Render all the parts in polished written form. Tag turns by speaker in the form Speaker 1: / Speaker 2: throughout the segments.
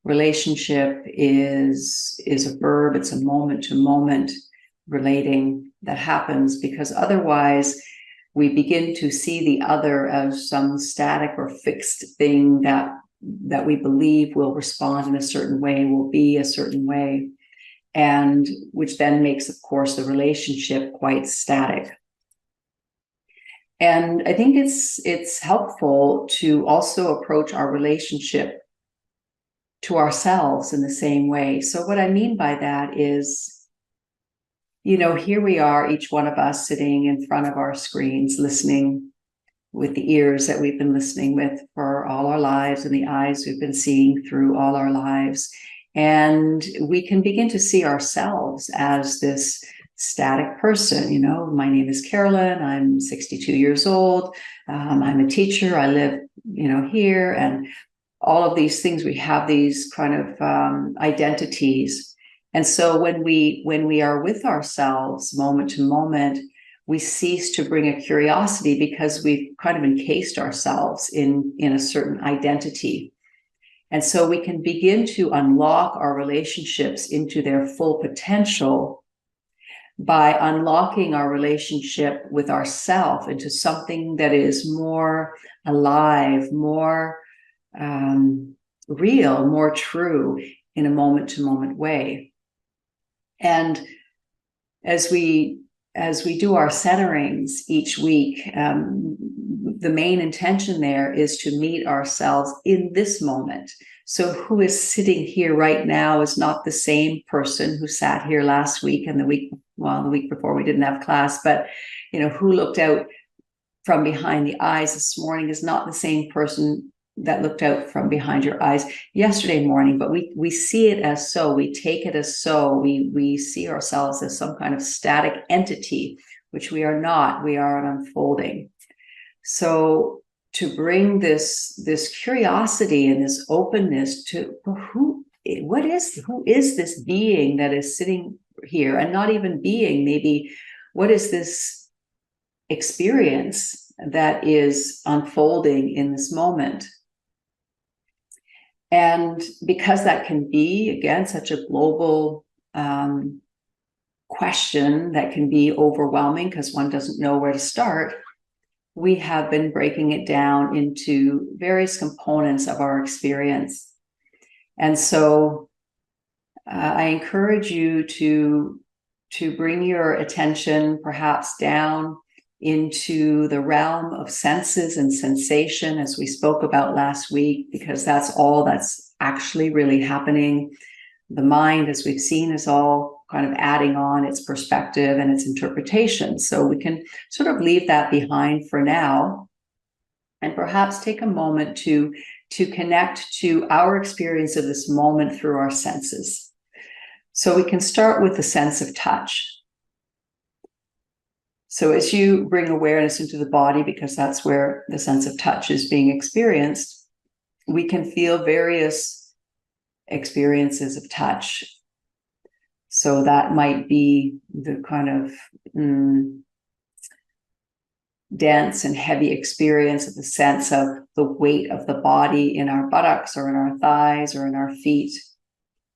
Speaker 1: Relationship is a verb. It's a moment-to-moment relating that happens, because otherwise we begin to see the other as some static or fixed thing that we believe will respond in a certain way, will be a certain way, and which then makes, of course, the relationship quite static. And I think it's helpful to also approach our relationship to ourselves in the same way. So what I mean by that is, here we are, each one of us sitting in front of our screens, listening with the ears that we've been listening with for all our lives and the eyes we've been seeing through all our lives. And we can begin to see ourselves as this static person. My name is Carolyn. I'm 62 years old. I'm a teacher. I live, here, and all of these things. We have these kind of identities. And so when we are with ourselves moment to moment, we cease to bring a curiosity, because we've kind of encased ourselves in a certain identity. And so we can begin to unlock our relationships into their full potential by unlocking our relationship with ourself into something that is more alive, more real, more true, in a moment-to-moment way. And as we do our centerings each week, the main intention there is to meet ourselves in this moment. So who is sitting here right now is not the same person who sat here last week and the week before we didn't have class, but who looked out from behind the eyes this morning is not the same person that looked out from behind your eyes yesterday morning. But we see it as so, we take it as so, we see ourselves as some kind of static entity, which we are not. We are an unfolding. So to bring this curiosity and this openness to who is this being that is sitting here, and not even being, maybe what is this experience that is unfolding in this moment. And because that can be, again, such a global question that can be overwhelming because one doesn't know where to start, we have been breaking it down into various components of our experience. And so I encourage you to bring your attention perhaps down into the realm of senses and sensation, as we spoke about last week, because that's all that's actually really happening. The mind, as we've seen, is all kind of adding on its perspective and its interpretation. So we can sort of leave that behind for now, and perhaps take a moment to connect to our experience of this moment through our senses. So we can start with the sense of touch. So as you bring awareness into the body, because that's where the sense of touch is being experienced, we can feel various experiences of touch. So that might be the kind of dense and heavy experience of the sense of the weight of the body in our buttocks or in our thighs or in our feet.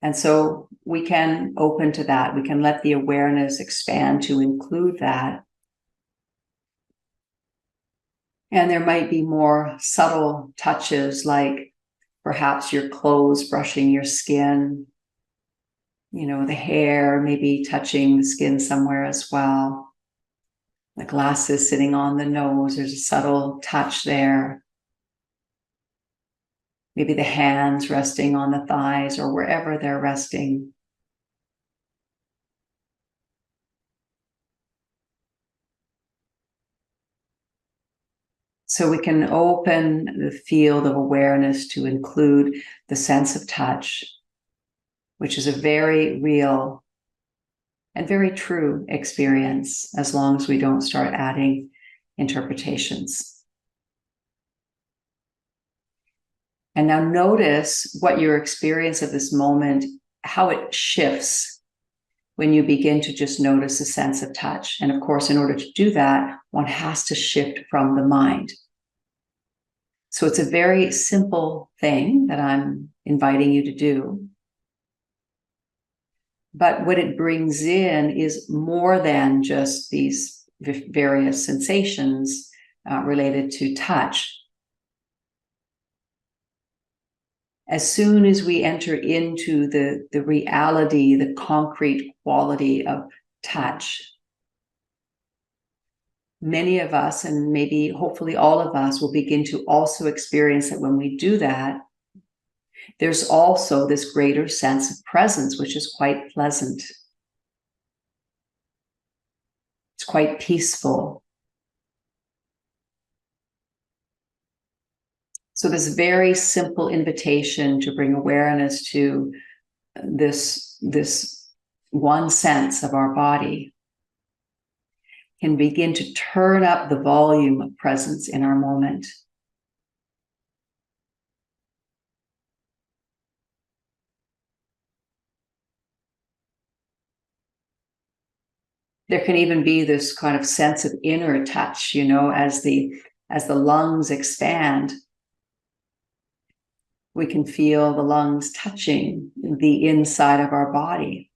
Speaker 1: And so we can open to that. We can let the awareness expand to include that. And there might be more subtle touches, like perhaps your clothes brushing your skin, the hair maybe touching the skin somewhere as well. The glasses sitting on the nose, there's a subtle touch there. Maybe the hands resting on the thighs or wherever they're resting. So we can open the field of awareness to include the sense of touch, which is a very real and very true experience, as long as we don't start adding interpretations. And now notice what your experience of this moment, how it shifts when you begin to just notice a sense of touch. And of course, in order to do that, one has to shift from the mind. So it's a very simple thing that I'm inviting you to do. But what it brings in is more than just these various sensations related to touch. As soon as we enter into the reality, the concrete quality of touch, many of us, and maybe hopefully all of us, will begin to also experience that when we do that, there's also this greater sense of presence, which is quite pleasant. It's quite peaceful. So this very simple invitation to bring awareness to this one sense of our body can begin to turn up the volume of presence in our moment. There can even be this kind of sense of inner touch, as the lungs expand. We can feel the lungs touching the inside of our body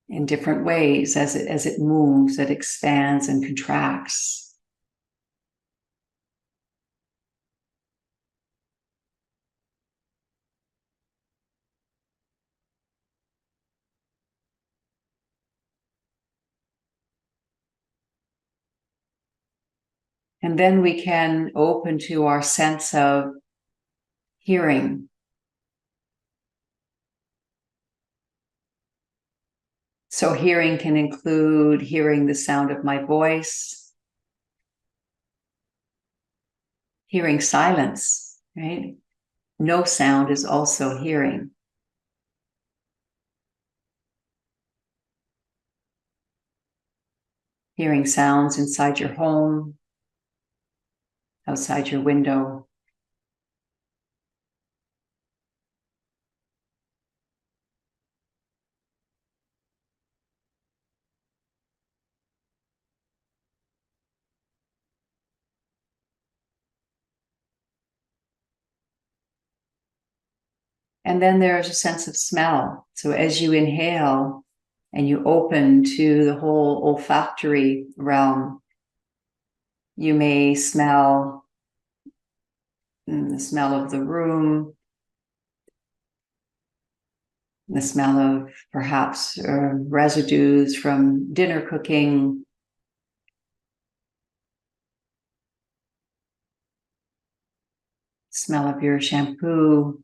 Speaker 1: in different ways as it moves, it expands and contracts. And then we can open to our sense of hearing. So hearing can include hearing the sound of my voice, hearing silence, right? No sound is also hearing. Hearing sounds inside your home, outside your window. And then there's a sense of smell. So as you inhale and you open to the whole olfactory realm, you may smell the smell of the room, the smell of perhaps residues from dinner cooking, smell of your shampoo,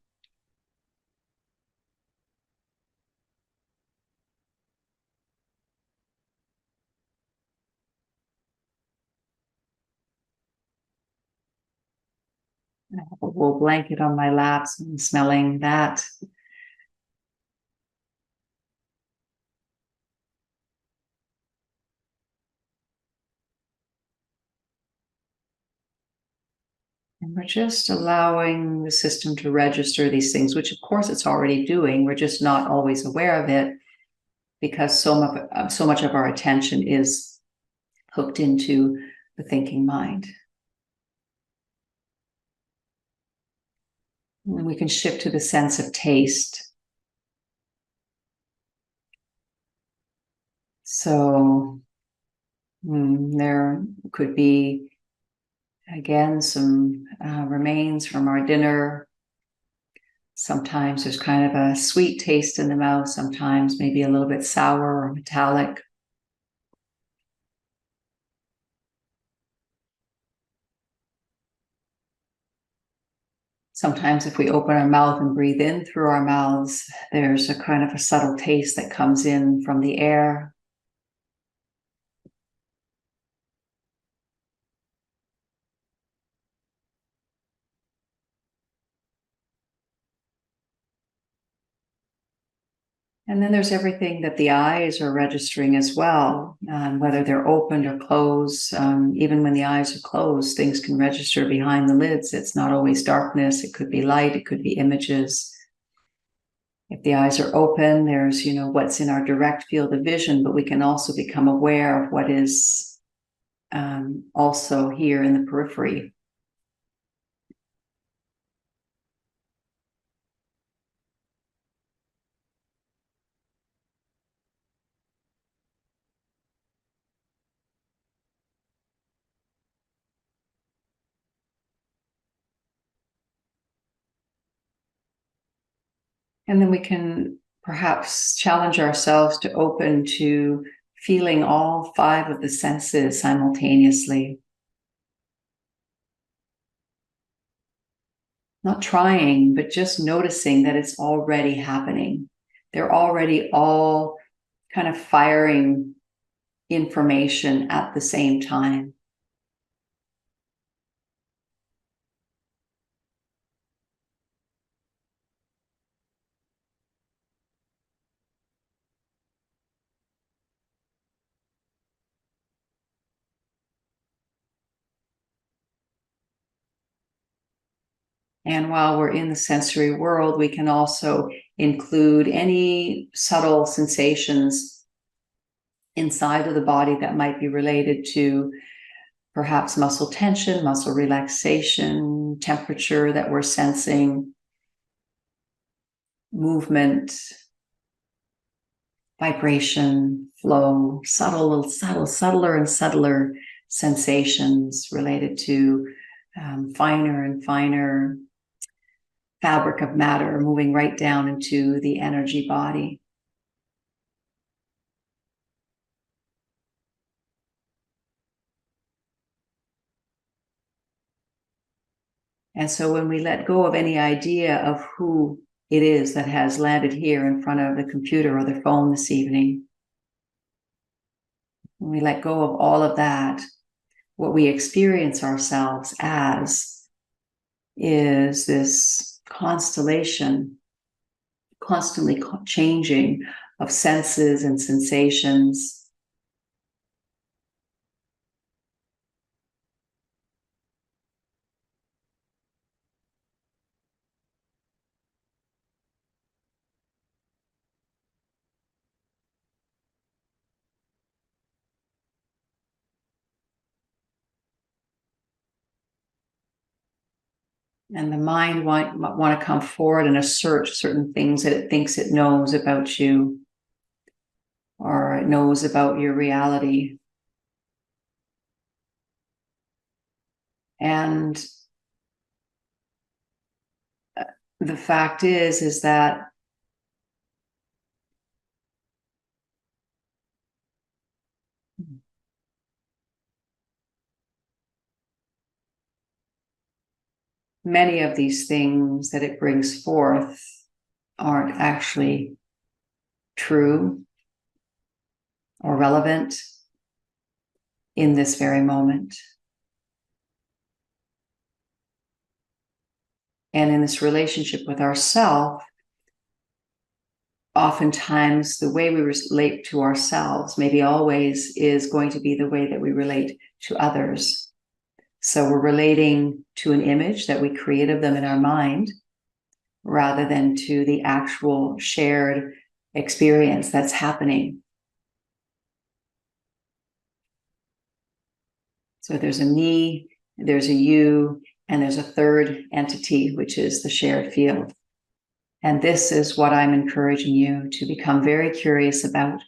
Speaker 1: I have a wool blanket on my lap, so I'm smelling that. And we're just allowing the system to register these things, which of course it's already doing. We're just not always aware of it because so much of our attention is hooked into the thinking mind. And we can shift to the sense of taste. So there could be, again, some remains from our dinner. Sometimes there's kind of a sweet taste in the mouth, sometimes maybe a little bit sour or metallic. Sometimes if we open our mouth and breathe in through our mouths, there's a kind of a subtle taste that comes in from the air. And then there's everything that the eyes are registering as well, whether they're opened or closed. Even when the eyes are closed, things can register behind the lids. It's not always darkness. It could be light. It could be images. If the eyes are open, there's, what's in our direct field of vision, but we can also become aware of what is also here in the periphery. And then we can perhaps challenge ourselves to open to feeling all 5 of the senses simultaneously. Not trying, but just noticing that it's already happening. They're already all kind of firing information at the same time. And while we're in the sensory world, we can also include any subtle sensations inside of the body that might be related to perhaps muscle tension, muscle relaxation, temperature that we're sensing, movement, vibration, flow, subtler and subtler sensations related to finer and finer fabric of matter moving right down into the energy body. And so when we let go of any idea of who it is that has landed here in front of the computer or the phone this evening, when we let go of all of that, what we experience ourselves as is this constellation, constantly changing of senses and sensations. And the mind want to come forward and assert certain things that it thinks it knows about you, or it knows about your reality. And the fact is that many of these things that it brings forth aren't actually true or relevant in this very moment. And in this relationship with ourselves, oftentimes the way we relate to ourselves, maybe always, is going to be the way that we relate to others. So we're relating to an image that we create of them in our mind, rather than to the actual shared experience that's happening. So there's a me, there's a you, and there's a third entity, which is the shared field. And this is what I'm encouraging you to become very curious about.